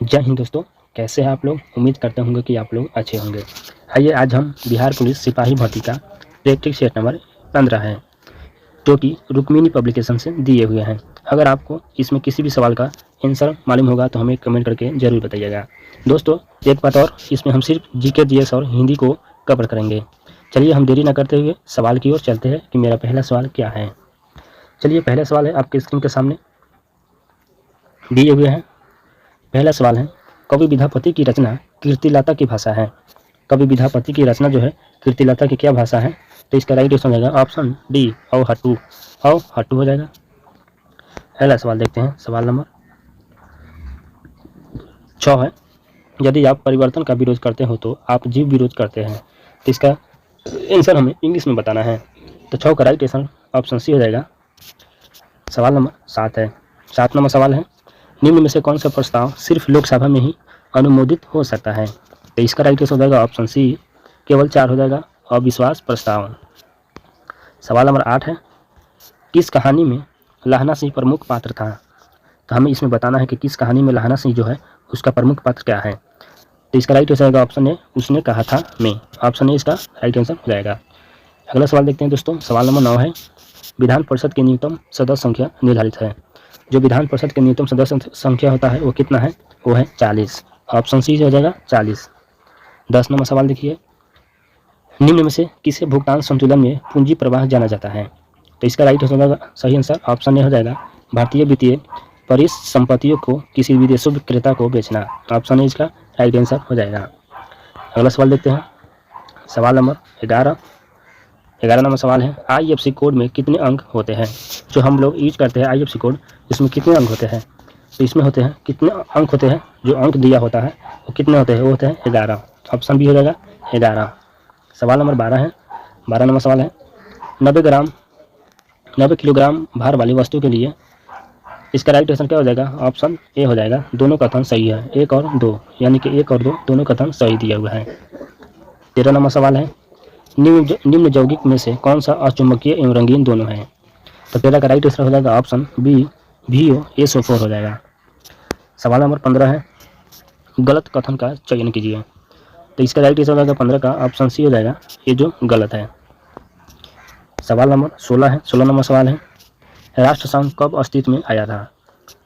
जय हिंद दोस्तों, कैसे हैं आप लोग। उम्मीद करते होंगे कि आप लोग अच्छे होंगे। आइए आज हम बिहार पुलिस सिपाही भर्ती का प्रैक्टिस सेट नंबर 15 है जो कि रुक्मिणी पब्लिकेशन से दिए हुए हैं। अगर आपको इसमें किसी भी सवाल का आंसर मालूम होगा तो हमें कमेंट करके ज़रूर बताइएगा। दोस्तों एक बात और, इसमें हम सिर्फ जीके जीएस और हिंदी को कवर करेंगे। चलिए हम देरी न करते हुए सवाल की ओर चलते हैं कि मेरा पहला सवाल क्या है। चलिए पहला सवाल है आपके स्क्रीन के सामने दिए हुए हैं। पहला सवाल है, कवि विद्यापति की रचना कीर्तिलता की भाषा है। कवि विद्यापति की रचना जो है कीर्तिलता की क्या भाषा है, तो इसका राइट आंसर हो जाएगा ऑप्शन डी अवहट्टू। अवहट्टू हो जाएगा। पहला सवाल देखते हैं, सवाल नंबर 6 है, यदि आप परिवर्तन का विरोध करते हो तो आप जीव विरोध करते हैं। तो इसका आंसर हमें इंग्लिश में बताना है। तो 6 का राइट आंसर ऑप्शन सी हो जाएगा। सवाल नंबर 7 है। 7 नंबर सवाल है, निम्न में से कौन सा प्रस्ताव सिर्फ लोकसभा में ही अनुमोदित हो सकता है। तो इसका राइट आंसर हो जाएगा ऑप्शन सी, केवल 4 हो जाएगा, अविश्वास प्रस्ताव। सवाल नंबर 8 है, किस कहानी में लहना सिंह प्रमुख पात्र था। तो हमें इसमें बताना है कि किस कहानी में लहना सिंह जो है उसका प्रमुख पात्र क्या है। तो इसका राइट आंसर होगा ऑप्शन ए, उसने कहा था मैं। ऑप्शन ए इसका राइट आंसर हो जाएगा। अगला सवाल देखते हैं दोस्तों, सवाल नंबर 9 है, विधान परिषद की न्यूनतम सदस्य संख्या निर्धारित है। जो विधान परिषद के न्यूनतम सदस्य संख्या होता है वो कितना है, वो है 40। ऑप्शन सी हो जाएगा 40। 10 नंबर सवाल देखिए, निम्न में से किसे भुगतान संतुलन में पूंजी प्रवाह जाना जाता है। तो इसका राइट हो जाएगा सही आंसर ऑप्शन ए हो जाएगा, भारतीय वित्तीय परिसंपत्तियों को किसी विदेशी विक्रेता को बेचना। ऑप्शन ए इसका राइट आंसर हो जाएगा। अगला सवाल देखते हैं, सवाल नंबर 11। 11 नंबर सवाल है, IFC कोड में कितने अंक होते हैं। जो हम लोग यूज करते हैं IFC कोड, इसमें कितने अंक होते हैं। तो इसमें होते हैं कितने अंक होते हैं, जो अंक दिया होता है वो कितने होते हैं, वो होते हैं 11। ऑप्शन बी हो जाएगा 11। सवाल नंबर 12 है। 12 नंबर सवाल है, 90 किलोग्राम भार वाली वस्तु के लिए इसका राइट आंसर क्या हो जाएगा, ऑप्शन ए हो जाएगा, दोनों कथन सही है, 1 और 2, यानी कि 1 और 2 दोनों कथन सही दिया हुआ है। 13 नंबर सवाल है, निम्न यौगिक में से कौन सा अचुंबकीय एवं रंगीन दोनों है। तो पहला का राइट आंसर हो जाएगा ऑप्शन बी, VO4 हो जाएगा। सवाल नंबर 15 है, गलत कथन का चयन कीजिए। तो इसका राइट आंसर हो जाएगा 15 का ऑप्शन सी हो जाएगा, ये जो गलत है। सवाल नंबर 16 है। 16 नंबर सवाल है, राष्ट्रसंघ कब अस्तित्व में आया था।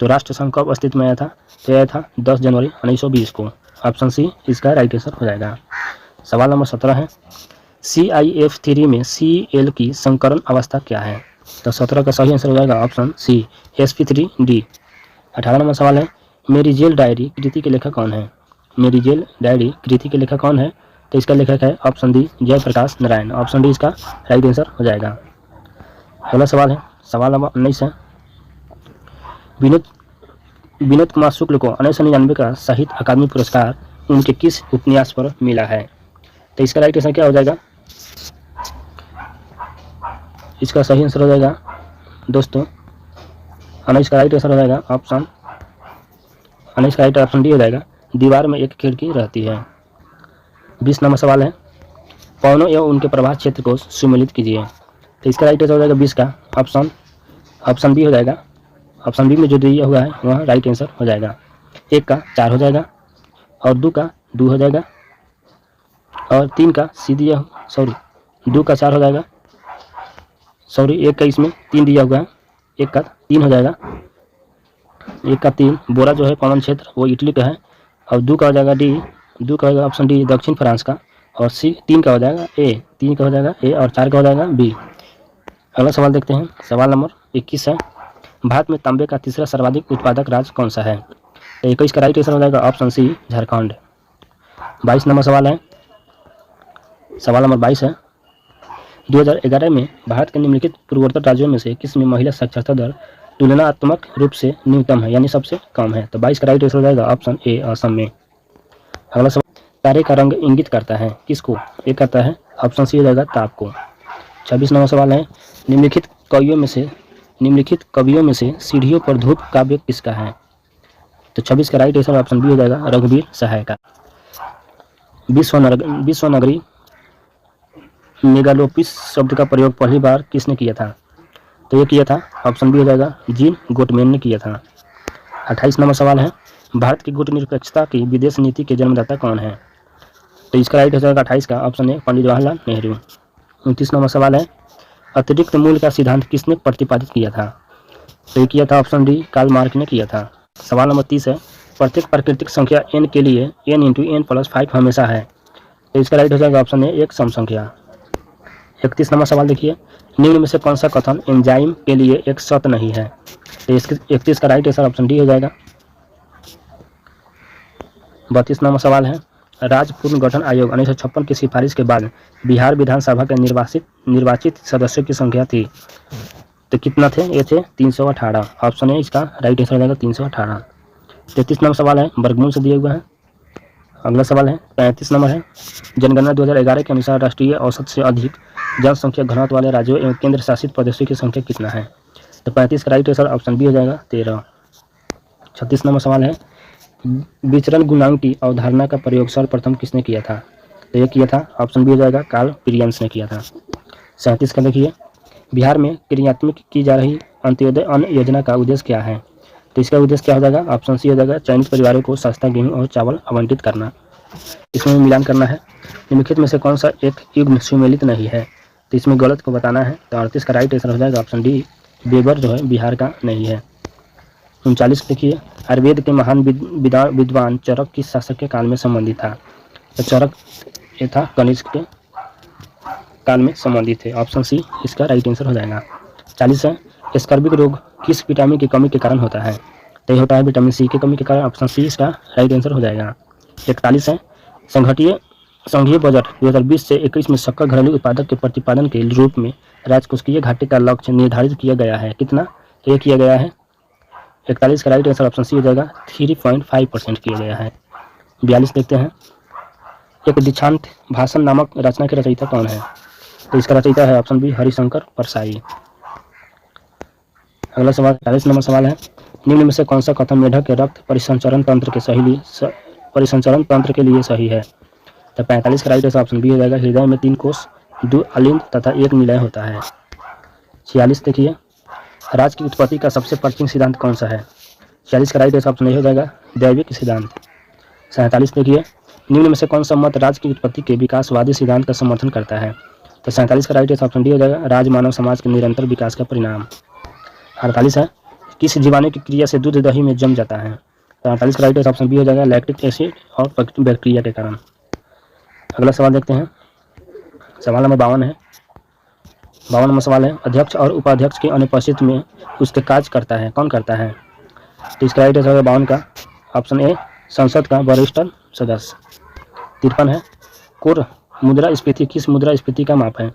तो राष्ट्रसंघ कब अस्तित्व में आया था, तो आया था 10 जनवरी 1920 को। ऑप्शन सी इसका राइट आंसर हो जाएगा। सवाल नंबर 17 है, CIF3 में Cl की संकरण अवस्था क्या है। तो 17 का सही आंसर हो जाएगा ऑप्शन सी, sp3d। 18 नंबर सवाल है, मेरी जेल डायरी कृति के लेखक कौन है। मेरी जेल डायरी कृति के लेखक कौन है, तो इसका लेखक है option D, Jayaprakash Narayan. Option D इसका राइट आंसर हो जाएगा। अगला सवाल है, सवाल नंबर 19 है, विनोद कुमार शुक्ल को 1999 का साहित्य अकादमी पुरस्कार उनके किस उपन्यास पर मिला है। तो इसका राइट आंसर क्या हो जाएगा, इसका सही आंसर हो जाएगा दोस्तों 19 का राइट आंसर हो जाएगा ऑप्शन 19 का राइट ऑप्शन डी हो जाएगा, दीवार में एक खिड़की रहती है। 20 नंबर सवाल है, पवनों एवं उनके प्रभाव क्षेत्र को सुमेलित कीजिए। तो इसका राइट आंसर हो जाएगा 20 का ऑप्शन बी हो जाएगा। ऑप्शन बी में जो दिया हुआ है वह राइट आंसर हो जाएगा। 1 का 4 हो जाएगा, और 2 का 2 हो जाएगा, और 3 का सी दिया, 2 का 4 हो जाएगा, 1 का इसमें 3 दिया हुआ है, 1 का 3 हो जाएगा, 1 का 3 बोरा जो है पवन क्षेत्र वो इटली का है, और 2 का हो जाएगा डी, 2 का हो जाएगा ऑप्शन डी दक्षिण फ्रांस का, और सी 3 का हो जाएगा ए, 3 का हो जाएगा ए, और 4 का हो जाएगा बी। अगला सवाल देखते हैं, सवाल नंबर 21 है, भारत में तांबे का तीसरा सर्वाधिक उत्पादक राज्य कौन सा है। तो 21 का राइट आंसर हो जाएगा ऑप्शन सी, झारखंड। 22 नंबर सवाल है, सवाल नंबर 22 है, 2011 में भारत के निम्नलिखित पूर्वोत्तर राज्यों में से किस में महिला साक्षरता दर तुलनात्मक रूप से न्यूनतम है, यानी सबसे कम है। तो 22 का राइट आंसर हो जाएगा ऑप्शन ए, असम में। अगला सवाल, तारे का रंग इंगित करता है किसको, ये करता है ऑप्शन सी हो जाएगा ताप को। 26 नंबर सवाल है, निम्नलिखित कवियों में से सीढ़ियों पर धूप काव्य किसका है। तो 26 का राइट आंसर ऑप्शन बी हो जाएगा, रघुवीर सहाय का। विश्व नगरी मेगालोपिस शब्द का प्रयोग पहली बार किसने किया था। तो ये किया था ऑप्शन बी हो जाएगा, जीन गोटमैन ने किया था। 28 नंबर सवाल है, भारत की गुटनिरपेक्षता की विदेश नीति के जन्मदाता कौन है? तो इसका राइट हो जाएगा 28 का option A Pandit Jawaharlal Nehru. 29 number सवाल है, अतिरिक्त मूल्य का सिद्धांत किसने प्रतिपादित किया था? तो ये किया था ऑप्शन डी कार्ल मार्क्स ने किया था। सवाल नंबर 30 है, प्रत्येक प्राकृतिक संख्या n के लिए n इंटू एन प्लस 5 हमेशा है। तो इसका राइट हो जाएगा ऑप्शन ए एक सम संख्या। 31 नंबर सवाल देखिए, निम्न में से कौन सा कथन एंजाइम के लिए एक शर्त नहीं है? तो इसके 31 का राइट आंसर ऑप्शन डी हो जाएगा। 32 नंबर सवाल है, राज्य पुनर्गठन आयोग 1956 की सिफारिश के बाद बिहार विधानसभा के निर्वाचित सदस्यों की संख्या थी, तो कितना थे? ये थे 318। ऑप्शन है इसका राइट आंसर हो जाएगा 318। 33 नंबर सवाल है, वर्गमूल से दिए हुए हैं। अगला सवाल है 35 नंबर है, जनगणना 2011 के अनुसार राष्ट्रीय औसत से अधिक जनसंख्या घनत्व वाले राज्यों एवं केंद्र शासित प्रदेशों की संख्या कितना है? तो 35 का राइट आंसर ऑप्शन बी हो जाएगा 13। 36 नंबर सवाल है, विचरण गुणांक की अवधारणा का प्रयोग सर्वप्रथम किसने किया था? तो ये किया था ऑप्शन बी हो जाएगा कार्ल पिरियंस ने किया था। 37 का देखिए, बिहार में क्रियात्मक की जा रही अंत्योदय अन्न योजना का उद्देश्य क्या है? तो इसका उद्देश्य क्या हो जाएगा? ऑप्शन सी हो जाएगा चयनित परिवारों को सस्ता गेहूं और चावल आवंटित करना, इसमें मिलान करना है। निम्नलिखित में से कौन सा एक युग्म सुमेलित नहीं है? तो इसमें गलत को बताना है। तो 38 का राइट आंसर हो जाएगा ऑप्शन डी बेबर जो है बिहार का नहीं है। 39 देखिए, आयुर्वेद के महान विद्वान चरक किस शासक के काल में संबंधित था? तो चरक ये था कनिष्क के काल में संबंधित है। ऑप्शन सी इसका राइट आंसर हो जाएगा। 40 है, स्कर्विक रोग किस विटामिन की कमी के कारण होता है? तो ये होता है विटामिन सी की कमी के कारण। ऑप्शन सी इसका राइट आंसर हो जाएगा। 41 है, संघीय बजट 2020 से 21 में सकल घरेलू उत्पादक के प्रतिपादन के रूप में राजकोषीय घाटे का लक्ष्य निर्धारित किया गया है, कितना? ये किया गया है 41 का राइट आंसर ऑप्शन सी हो जाएगा 3.5% किया गया है। 42 देखते हैं, एक दीक्षांत भाषण नामक रचना के रचयिता कौन है? तो इसका रचयिता है ऑप्शन बी हरिशंकर परसाई। अगला सवाल 40 नंबर सवाल है, निम्न में से कौन सा कथन मेढक के रक्त परिसंचरण तंत्र के लिए सही है? तो 45 का राइट आंसर ऑप्शन बी हो जाएगा हृदय में 3 कोष, 2 अलिंद तथा 1 निलय होता है। 46 देखिए, राज्य की उत्पत्ति का सबसे प्राचीन सिद्धांत कौन सा है? 46 का राइट आंसर ऑप्शन ए हो जाएगा दैविक सिद्धांत। 47 देखिए, निम्न में से कौन सा मत राज्य की उत्पत्ति के विकासवादी सिद्धांत का समर्थन करता है? तो 47 का राइट आंसर ऑप्शन डी हो जाएगा राज मानव समाज के निरंतर विकास का परिणाम। 48 है, किस जीवाणु की क्रिया से दूध दही में जम जाता है? तो 48 का राइट आंसर ऑप्शन बी हो जाएगा लैक्टिक एसिड और बैक्टीरिया के कारण। अगला सवाल देखते हैं, सवाल नंबर 52 है। 52 नंबर सवाल है, अध्यक्ष और उपाध्यक्ष की अनुपस्थिति में उसके कार्य करता है, कौन करता है? तो इसका राइट आंसर 52 का ऑप्शन ए संसद का वरिष्ठ सदस्य। 53 है, कोर मुद्रास्फीति किस मुद्रास्फीति का माप है?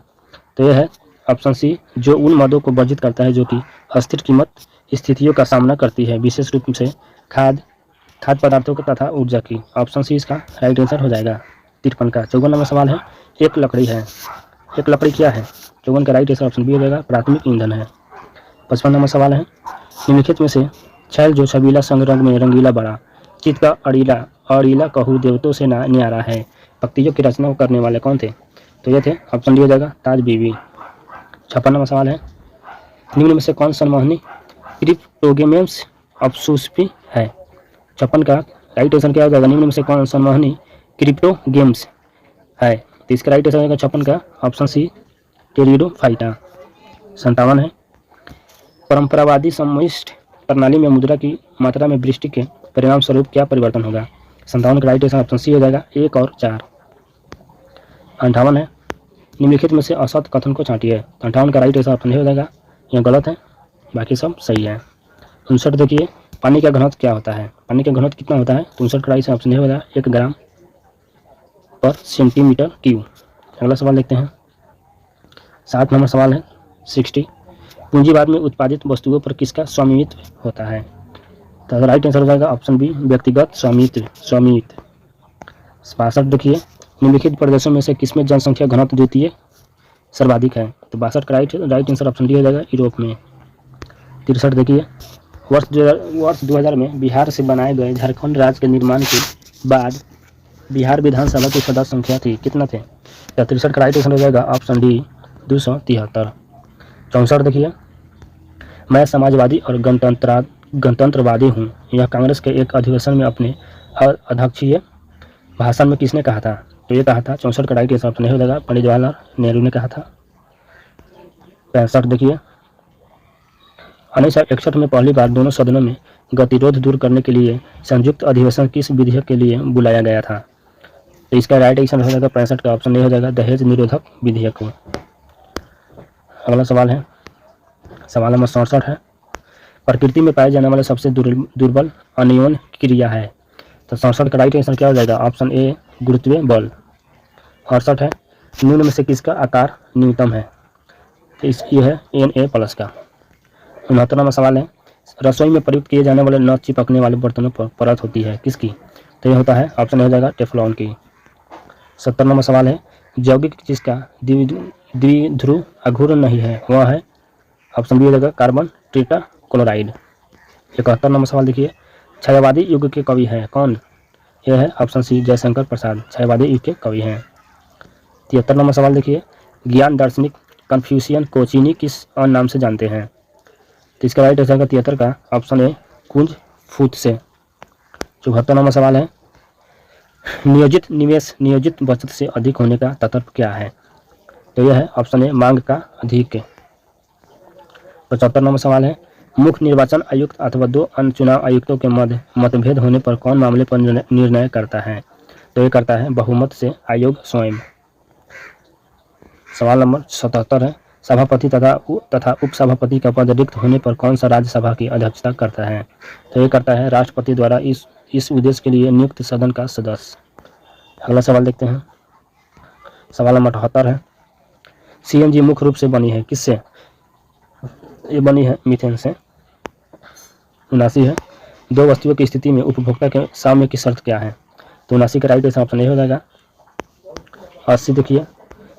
तो यह है ऑप्शन सी जो उन मदों को वर्जित करता है जो कि अस्थिर कीमत स्थितियों का सामना करती है, विशेष रूप से खाद्य पदार्थों का तथा ऊर्जा की। ऑप्शन सी इसका राइट आंसर हो जाएगा 53 का। 54 नंबर सवाल है, एक लकड़ी है, एक लकड़ी क्या है? 54 का राइट आंसर ऑप्शन बी हो जाएगा प्राथमिक ईंधन है। 55 नंबर सवाल है, निम्नलिखित में से छैल जो छबीला संग रंग में रंगीला बड़ा चित्त का अड़ीला कहू देवतों से न्यारा है, पंक्तियों की रचना करने वाले कौन थे? तो ये थे ऑप्शन डी हो जाएगा ताज बीबी। 56 नंबर सवाल है, निम्न में से कौन सनमोहनी क्रिप्टोगेम्स अफसूसपी है? 56 का राइट आंसर क्या हो जाएगा? निम्न में से कौन सनमोहनी क्रिप्टो गेम्स है? तो इसका राइट आंसर होगा 56 का ऑप्शन सी टेरिडोफाइटा। 57 है, परंपरावादी समष्टि प्रणाली में मुद्रा की मात्रा में वृद्धि के परिणाम स्वरूप क्या परिवर्तन होगा? 57 का राइट आंसर ऑप्शन सी हो जाएगा 1 और 4। 58 है, निम्नलिखित में से असत कथन को छांटिए। 58 का राइट आंसर ऑप्शन हो जाएगा, यह गलत है, बाकी सब सही है। 59 देखिए, पानी का घनत्व क्या होता है? पानी का घनत्व कितना होता है? 59 का राइट ऑप्शन हो जाएगा 1 ग्राम पर सेंटीमीटर क्यूब। अगला सवाल देखते हैं, 7 नंबर सवाल है 60, पूंजीवाद में उत्पादित वस्तुओं पर किसका स्वामित्व होता है? तो राइट आंसर हो जाएगा ऑप्शन बी व्यक्तिगत स्वामित्व। 62 देखिए, निम्नलिखित प्रदेशों में से किसमें जनसंख्या घनत्व द्वितीय सर्वाधिक है? तो 62 का राइट आंसर ऑप्शन डी हो जाएगा यूरोप में। 63 देखिए, वर्ष 2000 में बिहार से बनाए गए झारखंड राज्य के निर्माण के बाद बिहार विधानसभा की सदस्य संख्या थी, कितना थे? तो 63 का राइट आंसर हो जाएगा ऑप्शन डी 273। 64 देखिए, मैं समाजवादी और गणतंत्रवादी हूँ, यह कांग्रेस के एक अधिवेशन में अपने अध्यक्षीय भाषण में किसने कहा था? तो ये कहा था 64 का राइट आंसर नहीं हो जाएगा, पंडित जवाहरलाल नेहरू ने कहा था। 65 देखिए, 1961 में पहली बार दोनों सदनों में गतिरोध दूर करने के लिए संयुक्त अधिवेशन किस विधेयक के लिए बुलाया गया था? तो इसका राइट आंसर हो जाएगा 65 का ऑप्शन नहीं हो जाएगा, दहेज निरोधक विधेयक को। अगला सवाल है, सवाल नंबर 67 है, प्रकृति में पाए जाने वाले सबसे दुर्बल अनियन क्रिया है? तो 67 का राइट आंसर क्या हो जाएगा? ऑप्शन ए गुरुत्वीय बल। 68 है, निम्न में से किसका आकार न्यूनतम है? तो ये है Na+ का। 69 नंबर सवाल है, रसोई में प्रयुक्त किए जाने वाले न चिपकने वाले बर्तनों पर परत होती है किसकी? तो ये होता है ऑप्शन हो जाएगा टेफ्लॉन की। 70 नंबर सवाल है, यौगिक जिसका द्विध्रुव अघूर्ण नहीं है वह है? ऑप्शन बी हो जाएगा कार्बन टेट्राक्लोराइड। 71 नंबर सवाल देखिए, छायावादी युग के कवि है कौन? यह है ऑप्शन सी जयशंकर प्रसाद, छायावादी युग के कवि हैं। 73 नंबर सवाल देखिए, ज्ञान दार्शनिक कन्फ्यूशियन को चीनी किस अन्य नाम से जानते हैं? तो इसका राइट आंसर 73 का ऑप्शन ए कुंज फूत से। 74 नंबर सवाल है, नियोजित निवेश नियोजित बचत से अधिक होने का तत्व क्या है? तो यह है ऑप्शन ए मांग का अधिक। 75 नंबर सवाल है, मुख्य निर्वाचन आयुक्त अथवा दो अन्य चुनाव आयुक्तों के मध्य मतभेद होने पर कौन मामले पर निर्णय करता है? तो ये करता है बहुमत से आयोग स्वयं। सवाल नंबर 77 है, सभापति तथा उपसभापति का पद रिक्त होने पर कौन सा राज्यसभा की अध्यक्षता करता है? तो ये करता है राष्ट्रपति द्वारा इस उद्देश्य के लिए नियुक्त सदन का सदस्य। अगला सवाल देखते हैं, सवाल नंबर 78 है, CNG मुख्य रूप से बनी है किससे? ये बनी है मीथेन से। 79 है, दो वस्तुओं की स्थिति में उपभोक्ता के साम्य की शर्त क्या है? तो 79 का राइट ऑप्शन नहीं हो जाएगा। 80 देखिए,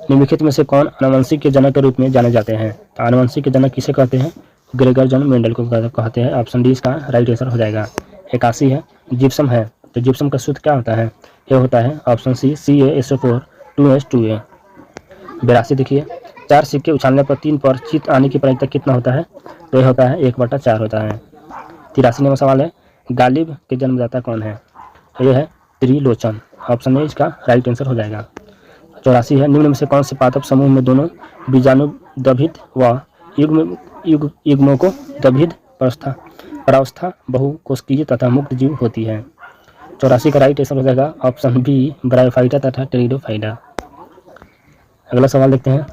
निम्नलिखित में से कौन आनुवंशिक के जनक के रूप में जाने जाते हैं? तो आनुवंशिक के जनक किसे कहते हैं? ग्रेगर जॉन मेंडल को कहते हैं। ऑप्शन डी इसका राइट आंसर हो जाएगा। 81 है, जिप्सम है, तो जिप्सम का सूत्र क्या होता है? यह होता है ऑप्शन सी CaSO4 2H2A। 82 देखिए, 4 सिक्के उछालने पर 3 पर चित आने की प्रायिकता कितना होता है? तो यह होता है 1/4 होता है। 83 नंबर सवाल है, गालिब के जन्मदाता कौन है? तो यह है त्रिलोचन, ऑप्शन ए इसका राइट आंसर हो जाएगा। 84 है, निम्न में से कौन से पादप समूह में दोनों बीजाणुदभिद व युग्मकोदभिद परावस्था बहुकोशिकीय तथा मुक्त जीव होती है? 84 का राइट आंसर हो जाएगा ऑप्शन बी ब्रायोफाइटा तथा टेरिडोफाइटा। अगला सवाल देखते हैं,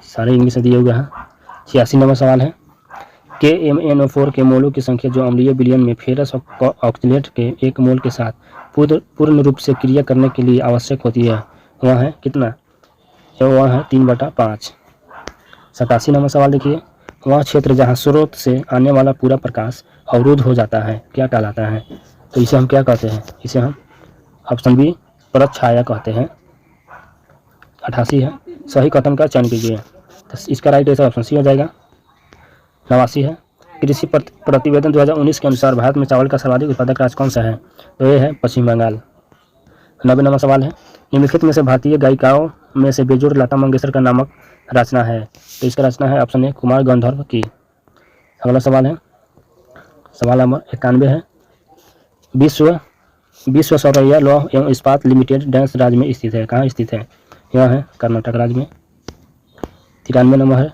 सारे इंग्लिश में दिए हुए हैं। 86 नंबर सवाल है, KMnO4 के मोलों की संख्या जो अम्लीय विलयन में फेरस ऑक्सीलेट के एक मोल के साथ पूर्ण रूप से क्रिया करने के लिए आवश्यक होती है वह है कितना? वह है 3/5। 87 नंबर सवाल देखिए, वह क्षेत्र जहाँ स्रोत से आने वाला पूरा प्रकाश अवरुद्ध हो जाता है क्या कहलाता है? तो इसे हम क्या कहते हैं? इसे हम ऑप्शन बी परछाया कहते हैं। 88 है, सही कथन का चयन कीजिए, तो इसका राइट आंसर ऑप्शन सी हो जाएगा। 89 है, कृषि प्रतिवेदन 2019 के अनुसार भारत में चावल का सर्वाधिक उत्पादक राज्य कौन सा है? तो ये है पश्चिम बंगाल। 90 नंबर सवाल है, निम्नलिखित में से भारतीय गायिकाओं में से बेजोड़ लता मंगेशकर का नामक रचना है? तो इसका रचना है ऑप्शन ए कुमार गंधर्व की। अगला सवाल है, सवाल नंबर 91 है, विश्व सौरऊर्जा लौह एवं इस्पात लिमिटेड डैश राज्य में स्थित है? कहाँ स्थित है? यह है कर्नाटक राज्य में। 93 नंबर है,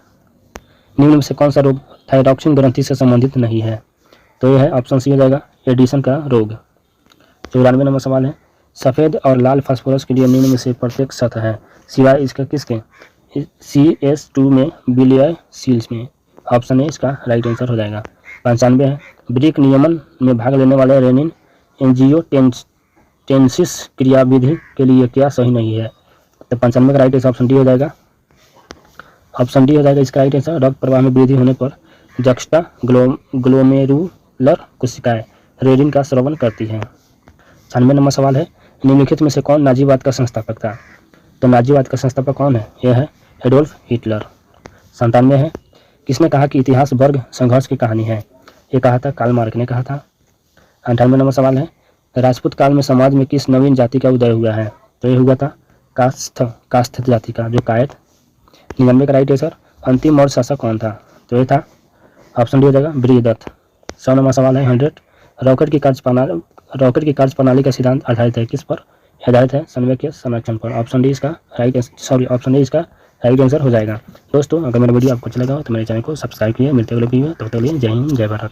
निम्न में से कौन सा रोग थायरॉक्सिन ग्रंथि से संबंधित नहीं है? तो यह है ऑप्शन सी हो जाएगा एडिशन का रोग। 94 नंबर सवाल है, सफ़ेद और लाल फास्फोरस के लिए निम्न में से प्रत्येक सतह है सिवाय इसका किसके? CS2 में बिलियर सील्स में। ऑप्शन ए इसका राइट आंसर हो जाएगा। 95 है, ब्रिक नियमन में भाग लेने वाले रेनिन एंजियोटेंसिस क्रियाविधि के लिए क्या सही नहीं है? तो 95 का राइट आंसर ऑप्शन डी हो जाएगा। ऑप्शन डी हो जाएगा इसका राइट आंसर। रक्त प्रवाह में वृद्धि होने पर जक्स्टा ग्लोमेरुलर कोशिकाएं रेनिन का स्रावन करती हैं। 96 नंबर सवाल है, निम्नलिखित में से कौन नाजीवाद का संस्थापक था? तो नाजीवाद का संस्थापक कौन है? यह है एडोल्फ हिटलर। 97 है, किसने कहा कि इतिहास वर्ग संघर्ष की कहानी है? ये कहा था कार्ल मार्क्स ने कहा था। 98 नंबर सवाल है, राजपूत काल में समाज में किस नवीन जाति का उदय हुआ है? तो ये हुआ था कास्थ जाति का, जो कायत। 99 का राइट आंसर, अंतिम और शासक कौन था? तो ये था ऑप्शन डी हो जाएगा ब्रीद अर्थ। 100 नंबर सवाल है 100। रॉकेट की कार्य प्रणाली का सिद्धांत आधारित है किस पर? आधारित है संवेग के संरक्षण पर। ऑप्शन डी इसका ऑप्शन डी इसका राइट आंसर हो जाएगा। दोस्तों अगर मेरा वीडियो आपको अच्छा लगा हो तो मेरे चैनल को सब्सक्राइब कीजिए। मिलते हुए वीडियो, तब तक के लिए जय हिंद जय भारत।